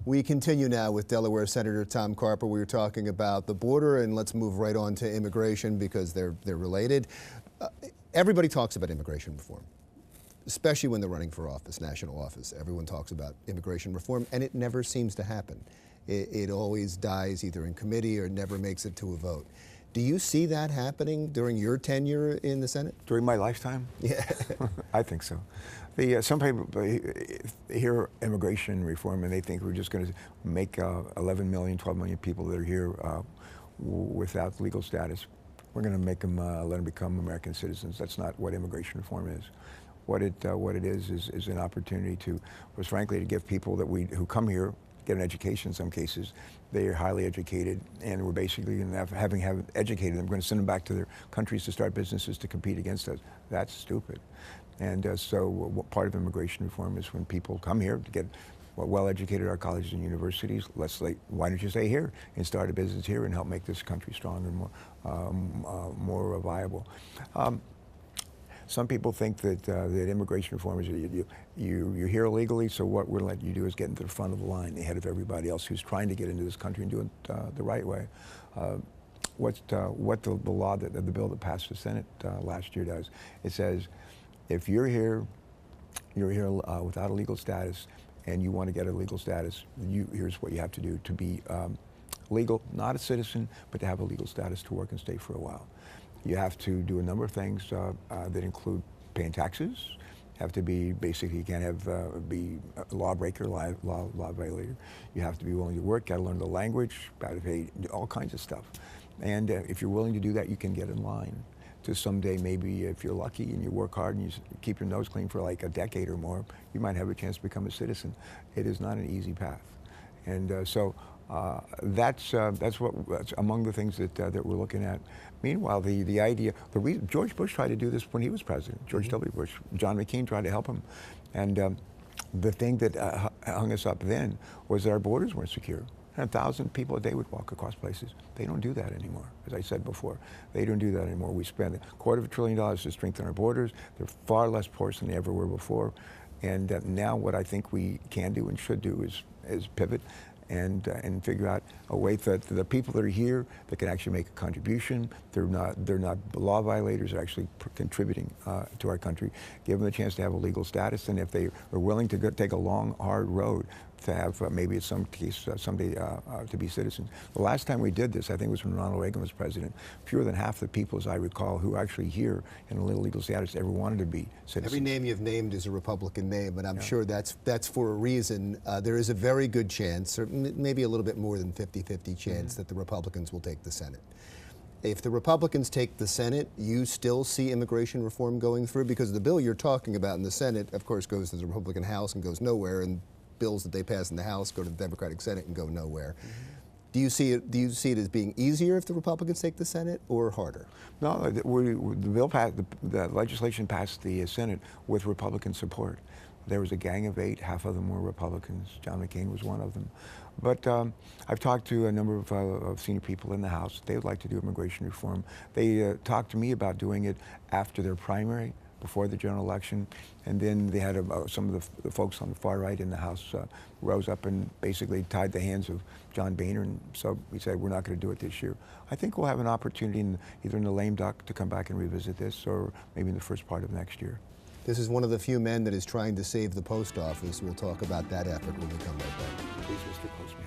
We continue now with Delaware Senator Tom Carper. We were talking about the border, and let's move right on to immigration because they're related. Everybody talks about immigration reform, especially when they're running for office, national office. Everyone talks about immigration reform, and it never seems to happen. It always dies either in committee or never makes it to a vote. Do you see that happening during your tenure in the Senate? During my lifetime? Yeah. I think so. Some people hear immigration reform and they think we're just going to make 11 million, 12 million people that are here without legal status. We're going to make them, let them become American citizens. That's not what immigration reform is. What it is an opportunity to, was frankly, to give people who come here, get an education in some cases. They are highly educated, and we're basically going to having educated them, we're going to send them back to their countries to start businesses to compete against us. That's stupid. And so part of immigration reform is when people come here to get well-educated at our colleges and universities, why don't you stay here and start a business here and help make this country stronger and more viable. Some people think that immigration reform is you're here illegally, so what we're going to let you do is get into the front of the line, ahead of everybody else who's trying to get into this country and do it the right way. What the law, the bill that passed the Senate last year does, it says, if you're here without a legal status and you want to get a legal status, here's what you have to do to be legal, not a citizen, but to have a legal status to work and stay for a while. You have to do a number of things that include paying taxes. Have to be, basically, you can't be a lawbreaker, law violator. You have to be willing to work, got to learn the language, got to pay all kinds of stuff. And if you're willing to do that, you can get in line to someday, maybe if you're lucky and you work hard and you keep your nose clean for like a decade or more, you might have a chance to become a citizen. It is not an easy path. And that's among the things that we're looking at. Meanwhile, the idea, George Bush tried to do this when he was president. George W. Bush, John McCain tried to help him, and the thing that hung us up then was that our borders weren't secure. 1,000 people a day would walk across places. They don't do that anymore. As I said before, they don't do that anymore. We spend $250 billion to strengthen our borders. They're far less porous than they ever were before. And now what I think we can do and should do is pivot and figure out a way that the people that are here that can actually make a contribution, they're not law violators, they're actually contributing to our country, give them a chance to have a legal status, and if they are willing to take a long, hard road to have maybe in some case someday to be citizens. The last time we did this, I think, was when Ronald Reagan was president. Fewer than half the people, as I recall, who are actually here in a legal status ever wanted to be citizens. Every name you've named is a Republican name, and I'm sure that's for a reason. There is a very good chance, or maybe a little bit more than 50-50 chance, that the Republicans will take the Senate. If the Republicans take the Senate, you still see immigration reform going through? Because the bill you're talking about in the Senate, of course, goes to the Republican House and goes nowhere, and bills that they pass in the House go to the Democratic Senate and go nowhere. Do you see it as being easier if the Republicans take the Senate, or harder? No, the bill passed, the legislation passed the Senate with Republican support. There was a gang of 8, half of them were Republicans. John McCain was one of them. But I've talked to a number of senior people in the House. They would like to do immigration reform. They talked to me about doing it after their primary, before the general election, and then they had some of the folks on the far right in the House rose up and basically tied the hands of John Boehner, and so we said we're not going to do it this year. I think we'll have an opportunity either in the lame duck to come back and revisit this, or maybe in the first part of next year. This is one of the few men that is trying to save the post office. We'll talk about that effort when we come right back. Please, Mr. Postman.